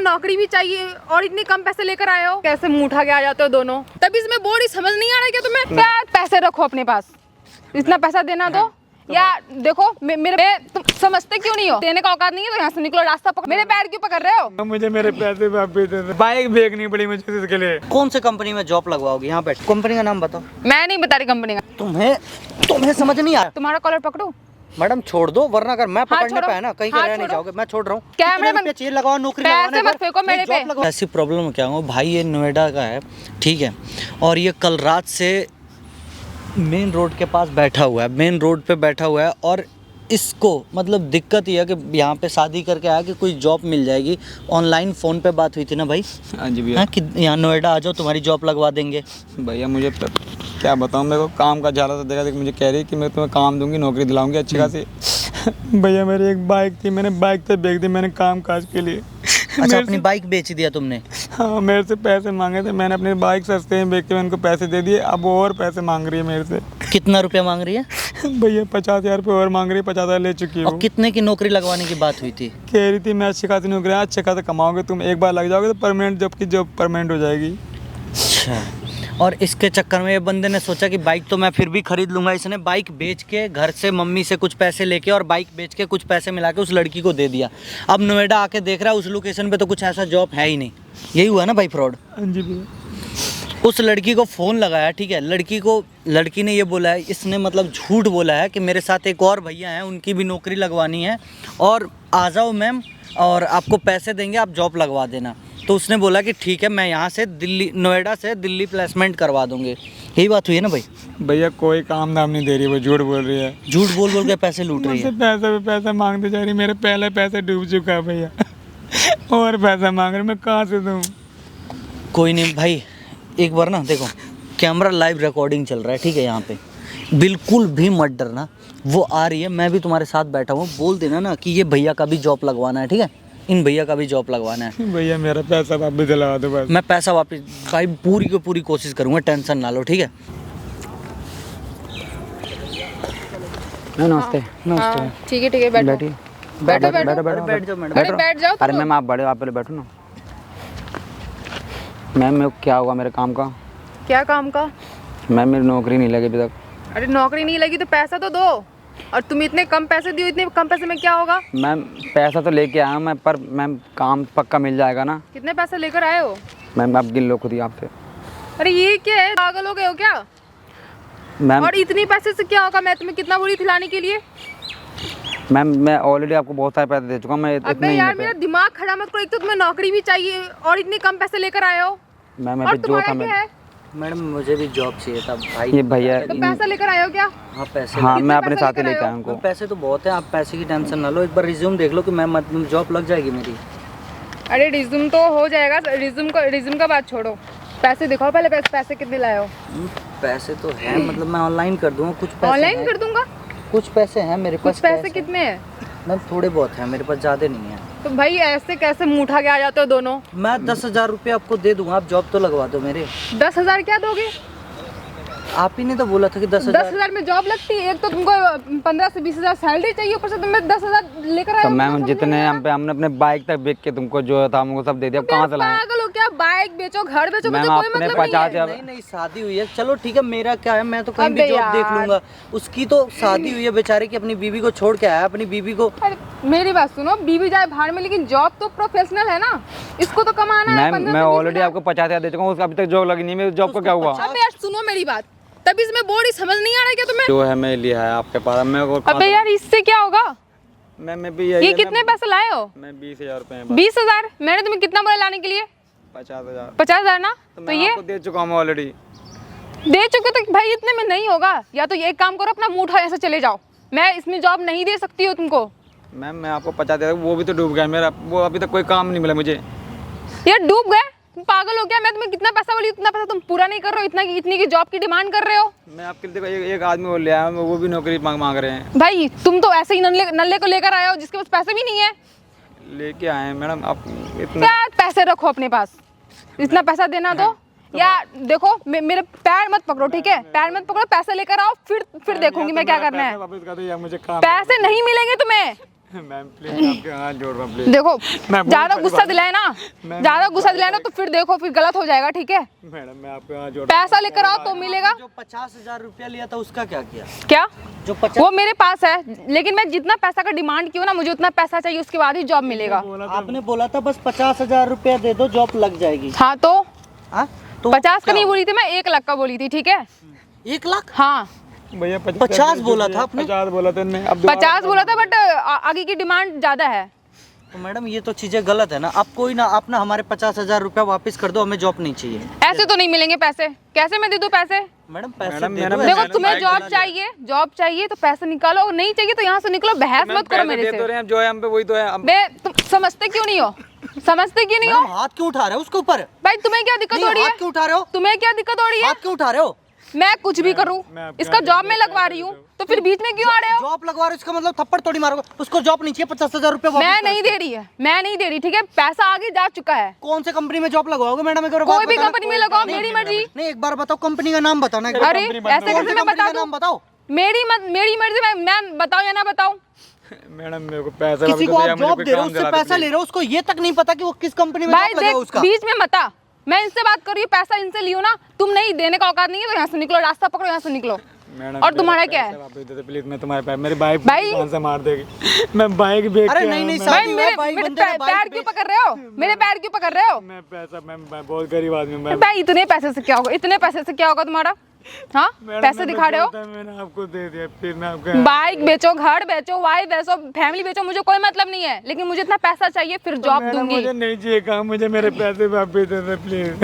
नौकरी भी चाहिए और इतने कम पैसे लेकर आए हो, कैसे मुंह उठा के आ जाते हो दोनों। तभी इसमें बोर्ड ही समझ नहीं आ रहा है क्या तुम्हें? यार पैसे रखो अपने पास, इतना पैसा देना दो। या देखो मेरे तुम समझते क्यों नहीं हो? देने का औकात नहीं है तो यहाँ से निकलो, रास्ता पकड़। मेरे पैर क्यों पकड़ रहे हो? मुझे मेरे पैसे वापस दे दो। बाइक बेचनी पड़ी मुझे इसके लिए। कौन से कंपनी में जॉब लगवाओगी? यहाँ बैठ, कंपनी का नाम बताओ। मैं नहीं बता रही कंपनी का। तुम्हें समझ नहीं आया? तुम्हारा कॉलर पकड़ो मैडम छोड़ दो, वरना अगर मैं पकड़ने छोड़ो। पे है ना कहीं का हाँ, रह नहीं छोड़ो। जाओगे। मैं छोड़ रहा हूँ। कैमरे कितने रुपए चाहिए लगाओ, नौकरी पैसे मत फेंको मेरे पे। ऐसी प्रॉब्लम क्या हो भाई, ये नोएडा का है ठीक है, और ये कल रात से मेन रोड के पास बैठा हुआ है, मेन रोड पे बैठा हुआ है। और इसको मतलब दिक्कत ये है कि यहाँ पे शादी करके आया कि कोई जॉब मिल जाएगी। ऑनलाइन फ़ोन पे बात हुई थी ना भाई? हाँ जी भैया। हाँ कि यहाँ नोएडा आ जाओ, तुम्हारी जॉब लगवा देंगे। भैया मुझे क्या बताऊँ, मेरे को काम का ज़्यादा देखा देख मुझे कह रही कि मैं तुम्हें काम दूंगी, नौकरी दिलाऊंगी अच्छी खासी। भैया मेरी एक बाइक थी, मैंने बाइक तो बेच दी मैंने काम काज के लिए। अच्छा अपनी बाइक बेच दिया तुमने? हाँ मेरे से पैसे मांगे थे, मैंने अपनी बाइक सस्ते में बेच के मैं उनको पैसे दे दिए। अब वो और पैसे मांग रही है मेरे से। कितना रुपया मांग रही है? भैया 50,000 रुपये और मांग रही है, 50,000 ले चुकी और हूँ। कितने की नौकरी लगवाने की बात हुई थी? कह रही थी मैं अच्छी खासी नौकरी, अच्छे खासा कमाओगे तुम, एक बार लग जाओगे तो परमानेंट जॉब की जॉब परमानेंट हो जाएगी। अच्छा, और इसके चक्कर में ये बंदे ने सोचा कि बाइक तो मैं फिर भी खरीद लूँगा। इसने बाइक बेच के घर से मम्मी से कुछ पैसे लेके और बाइक बेच के कुछ पैसे मिला के उस लड़की को दे दिया। अब नोएडा आके देख रहा है उस लोकेशन पे तो कुछ ऐसा जॉब है ही नहीं। यही हुआ ना भाई फ्रॉड? हाँ जी भैया। उस लड़की को फ़ोन लगाया ठीक है, लड़की ने ये बोला है, इसने मतलब झूठ बोला है कि मेरे साथ एक और भैया हैं, उनकी भी नौकरी लगवानी है और आ जाओ मैम और आपको पैसे देंगे, आप जॉब लगवा देना। तो उसने बोला कि ठीक है मैं यहाँ से नोएडा से दिल्ली प्लेसमेंट करवा दूँगी। यही बात हुई है ना भाई? भैया कोई काम धाम नहीं दे रही, वो झूठ बोल रही है। झूठ बोल बोल के पैसे लूट रही मुझसे है। पैसा पे पैसा मांगते जा रही, मेरे पहले पैसे डूब चुका है भैया। और पैसा मांग रही, मैं कहाँ से दूँ? कोई नहीं भाई, एक बार ना देखो कैमरा लाइव रिकॉर्डिंग चल रहा है ठीक है, यहाँ पे बिल्कुल भी मत डरना। वो आ रही है, मैं भी तुम्हारे साथ बैठा हूँ, बोल देना ना कि ये भैया का भी जॉब लगवाना है ठीक है, इन भैया का भी जॉब लगवाना है। भैया मेरा पैसा वापस दिलवा दो बस। मैं पैसा वापस भाई पूरी की पूरी कोशिश करूँगा, टेंशन ना लो ठीक है। नमस्ते। नमस्ते। ठीक है बैठो बैठिए। बैठो बैठो बैठो बैठो बैठ जाओ मैडम। अरे बैठ जाओ अरे तुम। मैम आप बड़े, आप पहले बैठो ना। मैम मेरे को क्या होगा मेरे काम का? क्या काम का? मैम मेरी नौकरी नहीं लगी अभी तक। अरे नौकरी नहीं लगी तो पैसा तो दो, और तुम इतने कम पैसे दियो, इतने कम पैसे में क्या होगा? मैम पैसा तो लेके आया हूँ मैं, पर मैम काम पक्का मिल जाएगा ना? कितने पैसे लेकर आए हो? मैम आप गिन लो खुद ही आपसे। अरे ये क्या है, पागल हो गए हो क्या? मैम और इतने पैसे से क्या होगा? मैं तुम्हें कितना बोली खिलाने के लिए? मैम मैं ऑलरेडी आपको बहुत सारे पैसे दे चुका हूँ, मैं अबे इतने ही यार होते। मेरा दिमाग खराब मत करो, एक तो तुम्हें नौकरी भी चाहिए और इतने कम पैसे लेकर आए हो। मैम और अभी जो तुम्हारा था क्या मैं, है? मैडम मुझे भी जॉब चाहिए था भाई। ये भैया तो पैसा लेकर आए हो क्या? हाँ पैसे। हाँ कितने मैं अपने पैसे साथ ही लेकर लेके आए आया हो? हूँ उनको। पैसे तो बहुत है, आप पैसे की टेंशन ना लो, एक बार रिज्यूम देख लो कि मैं जॉब लग जाएगी मेरी। अरे रिज्यूम तो हो जाएगा, रिज्यूम का बात छोड़ो, पैसे दिखाओ पहले। पैसे कितने लाए हो? पैसे तो है, मतलब मैं ऑनलाइन कर दूंगा, कुछ पैसे ऑनलाइन हैं। कर दूंगा। कुछ पैसे हैं मेरे पास। कुछ पैसे कितने हैं? मैम थोड़े बहुत हैं मेरे पास, ज़्यादा नहीं है। तो भाई ऐसे कैसे मुंह उठा के आ जाते हो दोनों? मैं 10,000 रुपये आपको दे दूंगा, आप जॉब तो लगवा दो मेरे। 10,000 क्या दोगे? आप ही ने तो बोला था कि 10,000। 10,000 में जॉब लगती है? एक तो तुमको 15 से 20,000 सैलरी चाहिए, ऊपर से तुम्हें 10,000 लेकर आए तो हो। मैम जितने हमने अपने बाइक तक बेच के तुमको जो था हमको सब दे दिया, अब कहाँ से लाएं? पागल हो क्या? बाइक बेचो, घर बेचो, मैम, मुझे कोई आपने मतलब नहीं 50,000 है। नहीं नहीं शादी हुई है, चलो ठीक है, मेरा क्या है, मैं तो कहीं भी अबे जॉब देख यार। लूंगा। उसकी तो शादी हुई है बेचारे की, अपनी बीवी को छोड़ के आया, अपनी बीवी को। अरे मेरी बात सुनो, बीवी जाए बाहर में, लेकिन जॉब तो प्रोफेशनल है ना, इसको तो कमाना है। मैम 15 मैं से 20,000। ऑलरेडी आपको 50,000 दे चुका हूँ, अभी तक जॉब लगी नहीं है, मेरी जॉब का क्या हुआ? अबे यार सुनो मेरी बात, तभी इसमें बोर्ड ही समझ नहीं आ रहा है क्या तुम्हें? जो है मैं लिया है आपके पास, मैं अबे यार इससे क्या होगा? मैं भी ये कितने पैसे लाए हो? मैं 20,000 रुपए 20,000? मैंने तुम्हें कितना बोला लाने के लिए? 50,000 50,000 ना? तो तो मैं ये आपको दे चुका हूँ ऑलरेडी। दे चुके तो भाई इतने में नहीं होगा, या तो ये एक काम करो, अपना मुंह उठाओ ऐसे चले जाओ, मैं इसमें जॉब नहीं दे सकती हूँ तुमको। मैम मैं आपको 50,000, वो भी तो डूब गया मेरा, वो अभी तक कोई काम नहीं मिला मुझे। यार डूब गए? तुम पागल हो क्या? मैं तुम्हें कितना पैसा बोली, उतना पैसा तुम पूरा नहीं कर रहे हो, इतनी की जॉब की डिमांड कर रहे हो। मैं आपके लिए देखो एक आदमी वो ले आया, वो भी नौकरी मांग रहे हैं। भाई तुम तो ऐसे ही नल्ले को लेकर आए हो जिसके पास पैसे भी नहीं है। लेके आए हैं मैडम, आप इतना क्या पैसे रखो अपने पास, इतना पैसा देना दो। या देखो मेरे पैर मत पकड़ो ठीक है, पैर मत पकड़ो, पैसे लेकर आओ, फिर देखूंगी मैं क्या करना है। वापस कर दो या मुझे काम। पैसे नहीं मिलेंगे तुम्हें, मैम प्लीज आपके हाथ जोड़ रहा हूँ प्लीज। देखो मैं बहुत ज्यादा बड़ी गुस्सा बात- दिलाए ना, मैं ज्यादा बहुत गुस्सा बड़ी दिलाए ना तो फिर देखो फिर गलत हो जाएगा, ठीक है? मैडम मैं आपके हाथ जोड़ पैसा लेकर आओ तो मिलेगा। जो 50,000 रुपया लिया था उसका क्या किया? क्या जो 50 वो मेरे पास है, लेकिन मैं जितना पैसा का डिमांड की हूँ ना, मुझे उतना पैसा चाहिए, उसके बाद ही जॉब मिलेगा। आपने बोला था बस 50,000 रुपया दे दो जॉब लग जाएगी। हाँ तो हाँ तो 50 का क्या नहीं हुआ? बोली थी मैं, 1 लाख का बोली थी, ठीक है? 1 लाख? हाँ भैया 50 बोला था आपने? 50 बोला था ने, अब 50 बोला था, बट आगे की डिमांड ज्यादा है। तो मैडम ये तो चीजें गलत है ना। आप कोई ना अपना हमारे 50,000 रुपया वापस कर दो, हमें जॉब नहीं चाहिए। ऐसे तो नहीं मिलेंगे पैसे, कैसे मैं दे दूं पैसे? मैडम पैसे मैडम, दे मैडम, दो। देखो मैंने तुम्हें बाइक जॉब चला चाहिए, जॉब चाहिए तो पैसे निकालो, और नहीं चाहिए तो यहाँ से निकलो, बहस मत करो मेरे दे तो से। रहे हैं, जो है हम पे वही तो है। अब बे तुम समझते क्यों नहीं हो? समझते क्यों नहीं हो? मैडम हाथ क्यों उठा रहे हो उसके ऊपर? भाई तुम्हें क्या दिक्कत नहीं, हो रही हाथ है? क्यों उठा रहे हो? तुम्हें क्या दिक्कत हो रही है? हाथ क्यों उठा रहे हो? मैं कुछ भी करूँ, मैं आपके इसका हाथ जॉब में में लगवा रही हूँ, तो फिर बीच में क्यों आ रहे हो? जॉब लगवा रहे हो इसका मतलब थप्पड़ थोड़ी मारोगे। उसको जॉब नहीं चाहिए, 50,000 रुपया वापस मैं करो नहीं उसको। दे रही है, मैं नहीं दे रही, ठीक है? पैसा आगे जा चुका है। कौन से कंपनी में जॉब लगवाओगे मैडम? एक बार कोई बात भी बताना। कंपनी में लगाओ, मेरी मर्जी। नहीं एक बार बताओ कंपनी का नाम बताना। एक बार। अरे कंपनी बंद ऐसे हो कौन कैसे सी मैं कंपनी बता का दूं? नाम बताओ। मेरी मर्जी, मैं बताऊं या ना बताऊं? मैडम मेरे को पैसा किसी भी को तो दिया, आप मुझे जॉब कोई दे रहे हो, काम उससे दिला दो पैसा please। ले रहे हो, उसको ये तक नहीं पता कि वो किस कंपनी में भाई जॉब लगा देख, उसका। बीच में मता, मैं इनसे बात कर रही हूँ, पैसा इनसे लियो ना, तुम नहीं देने का औकात नहीं है तो यहाँ से निकलो, रास्ता पकड़ो, यहाँ से निकलो। मैडम और तुम्हारा क्या है? प्लीज, मैं तुम्हारे पैर, मेरी बाइक भाई- जान से मार देगी। मैं बाइक बेच अरे के नहीं, आया नहीं, हूं, भाई शादी हुआ, मेरे भाई मेरे बंदे ने बाइक पैर क्यों बेच- पकड़ रहे हो? मेरे पैर क्यों पकड़ रहे हो? मैं पैसा मैं बहुत गरीब आदमी हूं, मैं भाई इतने पैसे से क्या होगा? इतने पैसे से क्या होगा तुम्हारा? हाँ मैडम, पैसे मैंने दिखा रहे हो? बोला था, मैंने आपको दे दिया, फिर मैं आपका बाइक बेचो, घर बेचो, वाइफ बेचो, फैमिली बेचो, मुझे कोई मतलब नहीं है, लेकिन मुझे इतना पैसा चाहिए, फिर जॉब मैडम, दूंगी। मुझे नहीं चाहिए काम, मुझे मेरे पैसे वापस दे दे प्लीज।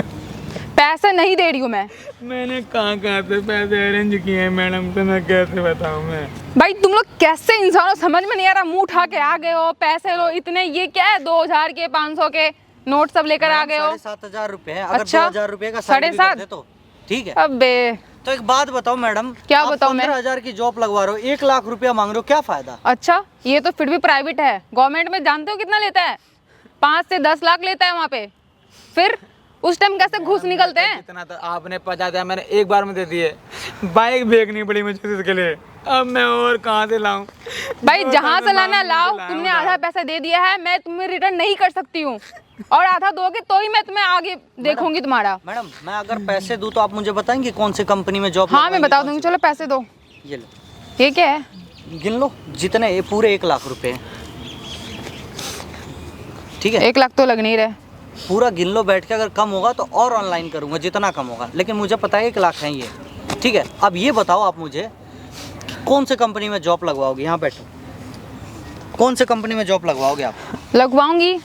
पैसे नहीं दे रही हूँ मैं। मैंने कहाँ से पैसे अरेंज किए हैं मैडम, तो मैं कैसे बताऊँ मैं? भाई तुम लोग कैसे इंसान हो, समझ में नहीं आ रहा। मुंह उठा के आ गए हो, पैसे लो इतने, ये क्या है? 2000 के 500 के नोट सब लेकर आ गए हो। 7,500 रुपए है। अगर अच्छा, 2,000 रुपए का 7,500 दे तो ठीक है। अबे तो एक बात बताओ मैडम, क्या आप बताऊं मैं? 15,000 की जॉब लगवा रहे हो, 1 लाख रुपया मांग रहे हो, क्या फायदा? अच्छा, ये तो फिर भी प्राइवेट है, गवर्नमेंट में जानते हो कितना लेता है? 5 से 10 लाख लेता है वहाँ पे। फिर उस टाइम कैसे घूस निकलते हैं? इतना तो आपने 50,000 मैंने एक बार में दे दिए। बाइक बेचनी पड़ी मुझे इसके लिए, अब मैं और कहाँ से लाऊं? भाई दो जहाँ साल से में लाना मांग लाओ, के लाया तुमने हूं आधा पैसा दे दिया है, मैं तुम्हें रिटर्न नहीं कर सकती हूँ, और आधा दोगे तो ही मैं तुम्हें आगे देखूंगी तुम्हारा। मैडम मैं अगर पैसे दूं तो आप मुझे बताएंगे कौन सी कंपनी में जॉब? हाँ मैं बता दूंगी, चलो पैसे दो। ये लो, ये क्या है? गिन लो जितने, ये पूरे 1 लाख रुपए हैं। ठीक है, 1 लाख तो लग नहीं रहे। पूरा गिन लो बैठ के, अगर कम होगा तो और ऑनलाइन करूंगा जितना कम होगा, लेकिन मुझे पता है 1 लाख है ये। ठीक है, अब ये बताओ आप मुझे कौन से कंपनी में जॉब लगवाओगे? यहाँ बैठो, कौन से कंपनी में जॉब लगवाओगे आप? लगवाऊंगी,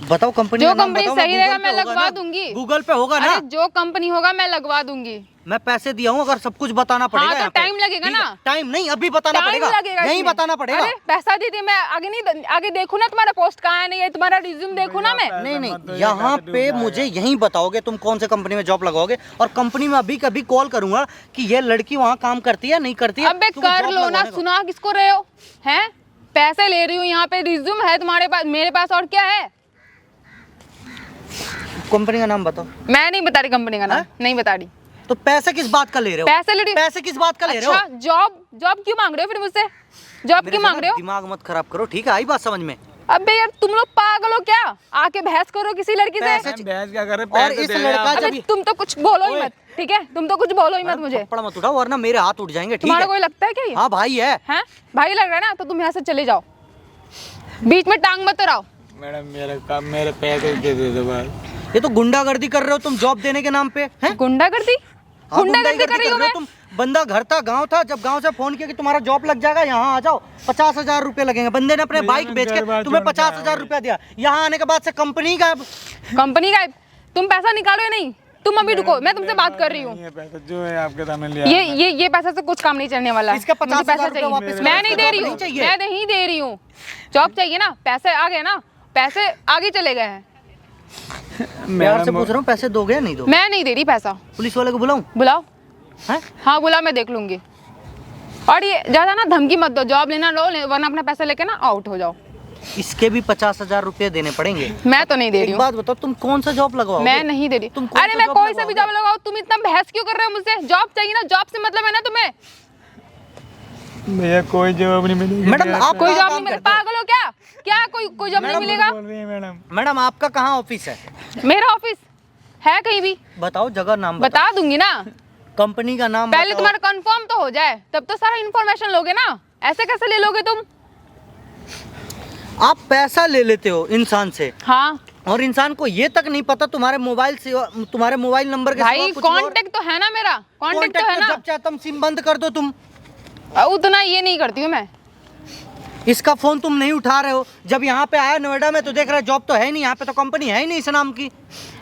बताओ कंपनी जो का नाम कंपनी बताओ, सही मैं रहेगा गूगल पे मैं होगा लगवा ना? दूंगी। गूगल पे होगा ना? अरे जो कंपनी होगा मैं लगवा दूंगी। मैं पैसे दिया हूँ, अगर सब कुछ बताना पड़ेगा। तो यहाँ पे। टाइम लगेगा ठीक है, ना? टाइम नहीं, अभी बताना टाइम पड़ेगा, लगेगा यही इसमें। बताना पड़ेगा। अरे पैसा दे मैं आगे नहीं, आगे देखूँ ना तुम्हारा पोस्ट कहाँ है, नहीं है तुम्हारा रिज्यूम देखूँ ना मैं। नहीं मत दो, नहीं, ये यहाँ पैसे पे डूब मुझे यही बताओगे तुम कौन से कंपनी में जॉब लगवाओगे, और कंपनी में अभी कभी कॉल करूंगा कि ये लड़की वहाँ काम करती है नहीं करती है। अबे तुम्हें कर job लो ना, लगवाने को। सुना किसको रहे हो? हैं? पैसे ले रही हूँ, यहाँ पे रिज्यूम है तुम्हारे पास, मेरे पास, और क्या है? कंपनी का नाम बताओ। मैं नहीं बता रही कंपनी का नाम, हाँ? नहीं बता रही। तो पैसे किस बात का ले रहे हो? पैसे ले रही हूँ। पैसे किस बात का ले रहे हो? अच्छा, जॉब क्यों मांग रहे हो फिर मुझसे? जॉब मेरे क्यों से मांग ना रहे हो? दिमाग मत खराब करो, ठीक है? आई बात समझ में? अबे यार तुम लोग पागल हो क्या? आके बहस करो किसी लड़की से? पैसे- मैम, बहस क्या करे? और पैसे इस दे रहे हैं लड़का आप। जब अबे तुम तो कुछ बोलो ही ओए। मत, ठीक है? तुम तो कुछ बोलो ही मत मुझे। थप्पड़ मत उठाओ वरना मेरे हाथ उठ जाएंगे, ठीक तुम्हारा है? कोई लगता है क्या ये? हाँ भाई है। हैं? भाई लग रहा है ना, तो तुम यहाँ से चले जाओ, बीच में टांग मत रहो। मैडम मेरे काम, मेरे पैसे दे दो बस। ये तो गुंडागर्दी कर रहे हो तुम जॉब देने के नाम पे, हैं? गुंडागर्दी? हाँ, गुंडागर्दी कर रही हूँ मैं? तुम। बंदा घर था, गांव था, जब गांव से फोन किया कि तुम्हारा जॉब लग जाएगा, यहाँ आ जाओ, 50,000 रुपए लगेंगे। बंदे ने अपने भैया, बाइक मैं बेच घर के बार तुम्हें छोड़ के 50,000 आया रुपया दिया, यहाँ आने के बाद से कंपनी का कंपनी का? तुम पैसा निकालो या नहीं? तुम अभी रुको, मैं तुमसे बात कर रही हूँ। ये पैसा जो है आपके सामने लिया। ये पैसा से कुछ काम नहीं चलने वाला। इसका मुझे 50,000 पैसा रुपया वापस चाहिए। करो, मैं नहीं दे रही जॉब हूँ, नहीं चाहिए। मैं नहीं दे रही हूँ। जॉब चाहिए ना, पैसे आ गए ना, पैसे आगे चले गए हैं। प्यार से पूछ रहा हूँ, पैसे दोगे या नहीं दोगे? मैं नहीं दे रही पैसा। पुलिस वाले को बुलाऊं? बुलाओ। हैं? हाँ बुलाओ, मैं देख लूंगी। और ये ज्यादा ना धमकी मत दो, जॉब लेना लो, वरना अपना पैसा लेके ना आउट हो जाओ। इसके भी 50,000 रुपये देने पड़ेंगे। मैं तो नहीं दे रही एक हूँ, बात बताओ, तुम कौन सा जॉब लगवाओगे? मैं नहीं दे रही। तुम कौन अरे सा मैं job कोई सा भी लगवाओगे? जॉब लगाओ, तुम इतना बहस क्यों कर रहे हो मुझसे? जॉब चाहिए ना, जॉब से मतलब है ना तुम्हें? भैया कोई जवाब नहीं मिलेगा। मैडम आप कोई कहाँ जॉब काम नहीं मिले, करते हो? पागल हो क्या? क्या कोई जॉब नहीं मिलेगा? बोल रही है मैडम। मैडम आपका कहाँ ऑफिस है? मेरा ऑफिस है कहीं भी, बताओ जगह नाम बताओ। बता दूंगी ना। कंपनी का नाम पहले बताओ। तुम्हारा कंफर्म तो हो जाए, तब तो सारा इन्फॉर्मेशन लोगे ना। ऐसे कैसे ले लोगे तुम? आप पैसा ले लेते हो इंसान से हाँ और इंसान को ये तक नहीं पता तुम्हारे मोबाइल से, तुम्हारे मोबाइल नंबर के भाई, सिवा कुछ और। कांटेक्ट तो है ना मेरा, कांटेक्ट तो है ना। जब चाहे तुम सिम बंद कर दो तुम। उतना ये नहीं करती हूँ मैं। इसका फोन तुम नहीं उठा रहे हो। जब यहाँ पे आया नोएडा में तो देख रहे जॉब तो है नहीं, यहाँ पे तो कंपनी है ही नहीं इस नाम की।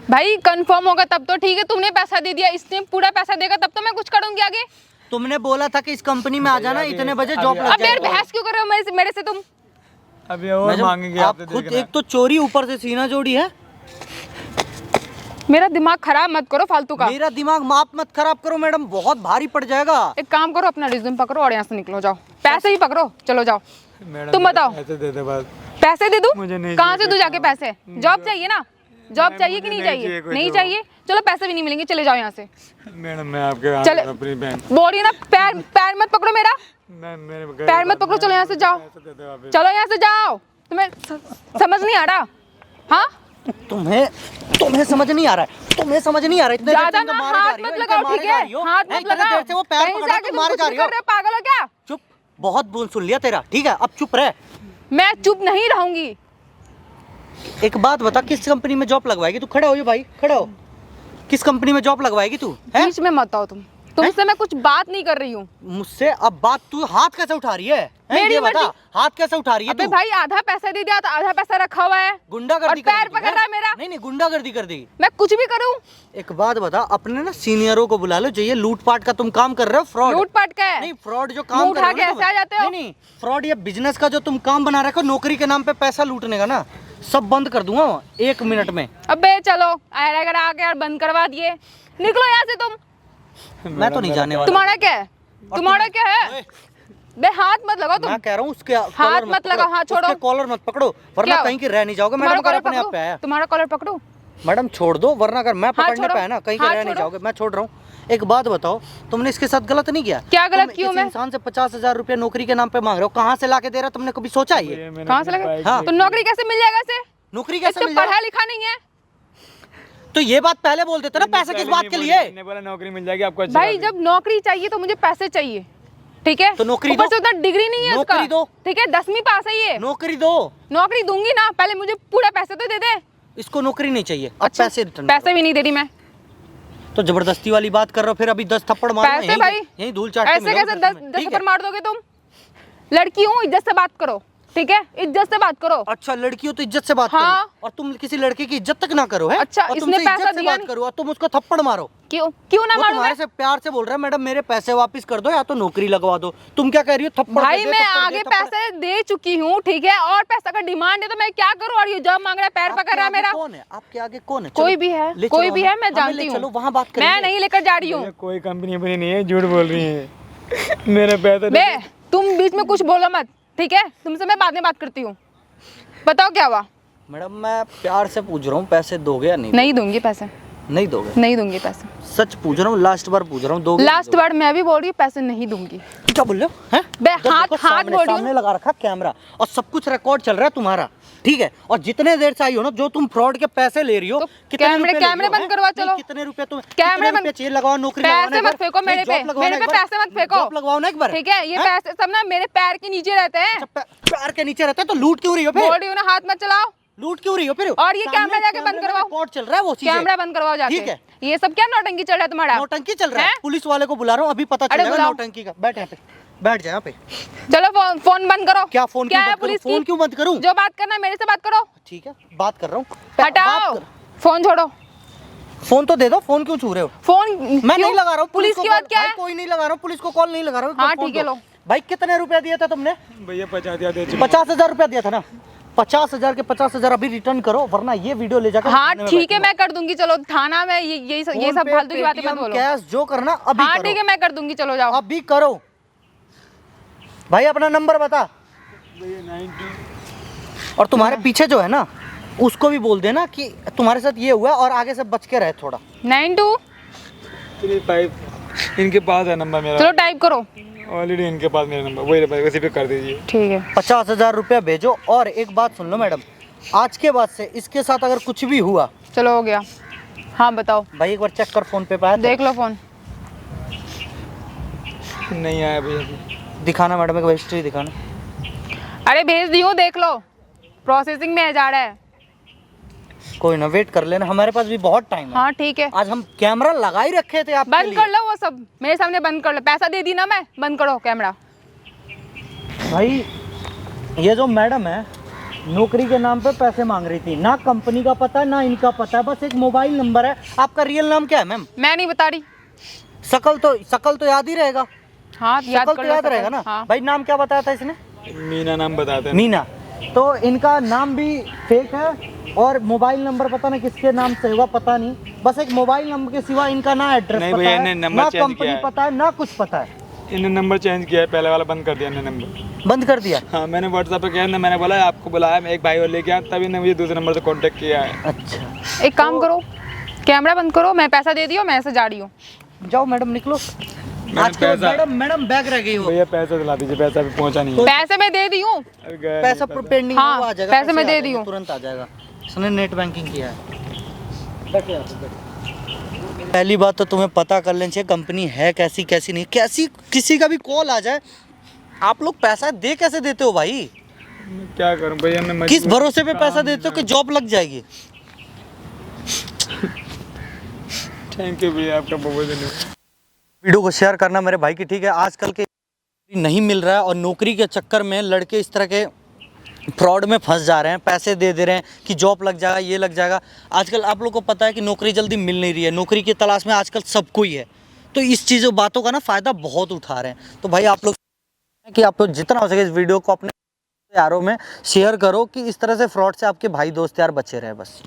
भाई कंफर्म होगा तब तो ठीक है, तुमने पैसा दे दिया, इसने पूरा पैसा देगा तब तो मैं कुछ करूंगी आगे। तुमने बोला था कि इस कंपनी में आ जाना, इतने बजे जॉब लग अब यार जाएगी। बहस क्यों कर रहे हो मेरे से तुम? अभी और मैडम, मांगेंगे आप आपसे, खुद देखना। एक तो चोरी ऊपर से सीना जोड़ी है। मेरा दिमाग खराब मत करो फालतू का। मेरा दिमाग माप मत खराब करो मैडम, बहुत भारी पड़ जाएगा। एक काम करो, अपना रिज्यूम पकड़ो और यहाँ से निकलो, जाओ। पैसे भी पकड़ो, चलो जाओ। मैडम तुम बताओ। पैसे दे दे बस। पैसे दे दूं? मुझे नहीं कहाँ से चाहिए दूं जाके पैसे? जॉब चाहिए ना, जॉब मैम, चाहिए कि मुझे नहीं नहीं चाहिए? चाहिए कोई नहीं जॉब। चाहिए, चलो पैसे भी नहीं मिलेंगे, चले जाओ यहाँ से। मैडम मैं आपके हाथ चले। में अपनी बहन। बोल रही है ना, पैर मत पकड़ो मेरा, मैम मेरे घर पैर मत पकड़ो, चलो यहाँ से जाओ, पैसे दे दो वापस। चलो यहाँ से जाओ। तुम्हें समझ नहीं आ रहा? हाँ तुम्हें समझ नहीं आ रहा है, तुम्हें समझ नहीं आ रहा है। इतने देर से ज्यादा इनको ना मारे जा हाथ रही हो, मत इनको लगाओ, मारे ठीक जा है? रही हो। हाथ हैं, मत इतने लगाओ। देर से वो पैर कहीं पकड़ से के आके तुम तुम मारे कुछ जा भी रही हो। कर रहे हो, पागल हो क्या? चुप, बहुत बोल सुन लिया तेरा, ठीक है? अब चुप रह। मैं चुप नहीं रहूंगी। एक बात बता, किस कंपनी में जॉब लगवाएगी तू? खड़ा हो ये भाई, खड़ा हो। किस कंपनी में जॉब लगवाएगी तू? हैं? बीच में मत आओ तुमसे मैं कुछ बात नहीं कर रही हूँ। मुझसे अब बात तू हाथ कैसे उठा रही है? हैं? मेरी ये बता, मर्जी। हाथ कैसे उठा रही है अबे तू? भाई, आधा पैसा दे दिया तो आधा पैसा रखा हुआ है और गुंडागर्दी कर पैर दी तू, पकड़ रहा है मेरा। नहीं गुंडागर्दी कर दी। मैं कुछ भी करूँ? एक बात बता, अपने ना सीनियरों को बुला लो, जो ये लूटपाट का तुम काम कर रहे हो, फ्रॉड। लूटपाट का है? नहीं, फ्रॉड जो मुंह काम कर उठा रहे के हो ना ऐसे आ जाते हो? नहीं, फ्रॉड ये बिजनेस का जो तुम काम बना रखे हो, नौकरी के नाम पे पैसा लूटने का ना, सब बंद कर दूंगा 1 मिनट में। अबे चलो, अगर आके यार बंद करवा दिए, निकलो यहाँ से तुम। मैं तो नहीं जाने वाला। तुम्हारा क्या है? तुम्हारा क्या है? बे हाथ मत लगाओ तुम। मैं कह रहा हूँ उसके हाथ कॉलर मत लगाओ, हाथ छोड़ो। उसके कॉलर मत पकड़ो, वरना क्या? कहीं की रह नहीं जाओगे। मैडम अगर अपने आप पे आया, तुम्हारा कॉलर पकड़ो। मैडम छोड़ दो, वरना अगर मैं पकड़ने छोड़ो। पे आया ना, कहीं के हाथ रह नहीं छोड़ो। जाओगे। मैं छोड़ रहा हूँ। एक बात बताओ, तुमने इसके साथ गलत नहीं किया? क्या गलत तुम किया इस मैं? इंसान से 50,000 रुपए नौकरी के नाम पे मांग रहे हो, कहाँ से लाके दे रहा? तुमने कभी सोचा है ये? कहाँ से लगे? हाँ। तो नौकरी कैसे मिल जाएगा इसे? नौकरी कैसे इससे मिल जाएगा? पढ़ा लिखा नहीं है। तो ये बात पहले बोल देते ना, पैसे किस बात के लिए? मैंने बोला नौकरी मिल जाएगी आपको। अच्छी भाई बात है। जब नौकरी चाहिए तो मुझे पैसे चाहिए, ठीक है? तो नौकरी ऊपर दो। से उतना डिग्री नहीं है नौकरी इसका, दो। ठीक है? 10वीं पास है ये। नौकरी दो। नौकरी दूंगी ना, पहले मुझे पूरा पैसे तो दे दे। इसको नौकरी नहीं चाहिए, अब पैसे रिटर्न। पैसे भी नहीं दे रही मैं। तो जबरदस्ती वाली बात कर रहे हो, फिर अभी 10 थप्पड़ मारूंगा पैसे भाई, यही धूल चाटते ऐसे मिलोगे कैसे फिर 10 तुम्हें, 10 ठीक है? थप्पड़ मार दोगे तुम? लड़की हूँ, इज्जत से बात करो, ठीक है? इज्जत से बात करो। अच्छा, लड़की हो तो इज्जत से बात हाँ। करो, और तुम किसी लड़के की इज्जत तक ना करो, है? अच्छा, और इसने तुमसे पैसा इज्जत से दिया बात नहीं। करो और तुम उसको थप्पड़ मारो। क्यों ना वो मारूं तुम्हारे मैं? से प्यार से बोल रहा है, मैडम मेरे पैसे वापस कर दो या तो नौकरी लगवा दो। तुम क्या कह रही हो? थप्पड़ भाई दे दे, मैं थप्पड़ दे, आगे थप्पड़। पैसे दे चुकी हूँ, ठीक है? और पैसा का डिमांड है तो मैं क्या करूँ? और ये जॉब मांग रहा है, पैर आपके पकड़ रहा है आगे मेरा। कौन है? आपके आगे कौन है? कोई चलो, भी है, ले कोई चलो भी हमें। है, मैं हमें जानती ले हूँ। चलो, वहाँ बात करेंगे। मैं नहीं लेकर जा रही हूँ। भैया, कोई कंपनी अपनी नहीं है, झूठ बोल रही है। मेरे पैसे बे तुम बीच में कुछ बोलो मत, ठीक है? तुमसे मैं बाद में बात करती हूँ। बताओ क्या हुआ? मैडम मैं प्यार से पूछ रहा हूँ, पैसे दोगे या नहीं? नहीं दूंगी पैसे, नहीं दोगे? नहीं दूंगी पैसे। सच पूछ रहा हूँ, लास्ट बार पूछ रहा हूँ, दोगे? लास्ट वर्ड मैं भी बोल रही हूँ, पैसे नहीं दूंगी। क्या बोल रहे हो? हैं? बे इधर हाथ देखो, हाथ सामने- बोल रही सामने हूँ। लगा रखा कैमरा और सब कुछ रिकॉर्ड चल रहा है तुम्हारा, ठीक है? और जितने देर से आई हो ना, जो तुम फ्रॉड के पैसे ले रही हो, तो कितने कैमरे- रुपए ले रही कैमरे हो, बंद हैं? करवा, नहीं, चलो। कितने रुपए तुम कैमरे कितने बंद- रुपए चाहिए? लगाओ नौकरी पैसे लगवाने मत फेंको मेरे पे, मेरे पे पैसे मत फेंको। जॉब लगवाओ ना एक बार, ठीक है? ये हैं? पैसे सब ना मेरे पैर के नीचे रहते हैं। अच्छा, पैर के नीचे रहता है तो लूट क्यों रही हो बोल फिर? रही हूँ ना, हाथ मत चलाओ। लूट क्यों रही हो फिर? और ये सामने कैमरा जाके बंद कैमरे में करवाओ। रिकॉर्ड चल रहा है, वो चीजें। कैमरा बंद करवाओ जाके। ठीक है। ये सब क्या नौटंकी चल रहा है तुम्हारा? नौटंकी चल रहा है, हैं? पुलिस वाले को बुला रहा हूँ, अभी पता अरे चलेगा बुलाओ। नौटंकी का। बैठ यहाँ पे, बैठ जा यहाँ पे। चलो फोन बंद करो। क्या फोन क्या क्यों है बंद करूं? पुलिस फोन की? क्यों बंद करूं? जो बात करना है मेरे से बात करो। ठीक है, बात कर रहा हूँ। हटाओ फोन, छोड़ो फोन तो दे दो, फोन क्यों छू रहे हो? फोन। मैं क्यों? नहीं लगा रहा हूँ पुलिस को की बात कॉल। क्या भाई है? कोई नहीं लगा रहा हूँ, पुलिस को कॉल नहीं लगा रहा हूँ। हाँ, फोन ठीक है, दो। लो। भाई कितने रुपया दिया था तुमने? भैया 50,000 दे चुके। 50,000 रुपया दिया था ना? 50,000 के 50,000 अभी रिटर्न करो, वरना ये वीडियो ले जाकर हाँ थाने में ठीक है, बैठूंगा। मैं कर दूंगी। चलो थाना में ये सब फोन पे, फालतू की बातें मत पेटीएम, बोलो। कैश जो करना अभी हाँ करो। ठीक है, मैं कर दूंगी। चलो जाओ। अभी करो। भाई अपना नंबर बता। और तुम्हारे पीछे जो है ना, उसको भी बोल देना कि तुम्हारे साथ ये हुआ और आगे से बच के रहे थोड़ा। 92। 35 इनके पास है नंबर मेरा। चलो टाइप करो। ऑलरेडी इनके पास मेरा नंबर वही उसी पे कर दीजिए। ठीक है 50,000 रुपया भेजो। और एक बात सुन लो मैडम, आज के बाद से इसके साथ अगर कुछ भी हुआ, चलो हो गया। हाँ बताओ, भाई एक बार चेक कर फोन पे पाया देख लो फोन। नहीं आया भैया अभी। दिखाना मैडम, एक बार हिस्ट्री दिखाना। अरे भेज दी हूँ, देख लो, प्रोसेसिंग में जा रहा है। कोई ना, वेट कर लेना, हमारे पास भी बहुत टाइम है। हाँ ठीक है, आज हम कैमरा लगा ही रखे थे आपके बंद लिए। कर लो वो सब, मेरे सामने बंद कर लो। पैसा दे दी ना मैं, बंद करो कैमरा। भाई ये जो मैडम है, नौकरी के नाम पे पैसे मांग रही थी, ना कंपनी का पता है ना इनका पता है, बस एक मोबाइल नंबर है। आपका रियल नाम क्या है मैम? मैं नहीं बता रही। शकल तो याद ही रहेगा। हाँ याद शकल कर तो लो, याद शकल। रहेगा ना। हाँ। भाई नाम क्या बताया था इसने? मीना नाम बताते हैं। मीना। तो इनका नाम भी फेक है और मोबाइल नंबर पता नहीं किसके नाम से होगा, पता नहीं। बस एक मोबाइल नंबर के सिवा इनका ना एड्रेस नहीं पता भैया, है, इन्हें नंबर ना चेंज कंपनी किया है। पता है, ना कुछ पता है। इन्होंने नंबर चेंज किया है, पहले वाला बंद कर दिया इन्होंने नंबर। बंद कर दिया। हाँ मैंने व्हाट्सएप पे किया ना, मैंने बोला आपको बुलाया, मैं एक भाई और लेके आया, तभी इन्होंने मुझे दूसरे नंबर से कांटेक्ट किया है। अच्छा एक काम करो, कैमरा बंद करो, मैं पैसा दे दियो, मैं ऐसे जा रही हूँ। जाओ मैडम निकलो। आज के बाद मैडम बैग रह गई हो। भैया पैसा दिला दीजिए, पैसा अभी पहुंचा नहीं है। पैसे मैं दे दी हूँ। अभी गया पैसा नहीं पेंडिंग हाँ, वो आ जाएगा। पैसे मैं आ दे जाएंगे, दी हूँ। तुरंत आ जाएगा। इसने नेट बैंकिंग किया है। बैठिए आप, बैठिए। पहली बात तो तुम्हें पता कर लेना चाहिए कंपनी है कैसी कैसी नहीं। कैसी किसी का भी कॉल आ जाए, आप लोग पैसा दे कैसे देते हो भाई? मैं क्या करूं भैया, मैं किस भरोसे पे पैसा देते हो कि जॉब लग जाएगी? थैंक यू भैया, आपका बहुत धन्यवाद। वीडियो को शेयर करना मेरे भाई की, ठीक है। आजकल के नहीं मिल रहा है और नौकरी के चक्कर में लड़के इस तरह के फ्रॉड में फंस जा रहे हैं, पैसे दे दे रहे हैं कि जॉब लग जाएगा, ये लग जाएगा। आजकल आप लोग को पता है कि नौकरी जल्दी मिल नहीं रही है, नौकरी की तलाश में आजकल सब कोई है। तो इस चीज़ों बातों का ना फ़ायदा बहुत उठा रहे हैं। तो भाई आप लोग कि आप लोग जितना हो सके इस वीडियो को अपने यारों में शेयर करो कि इस तरह से फ्रॉड से आपके भाई दोस्त यार बचे रहे बस।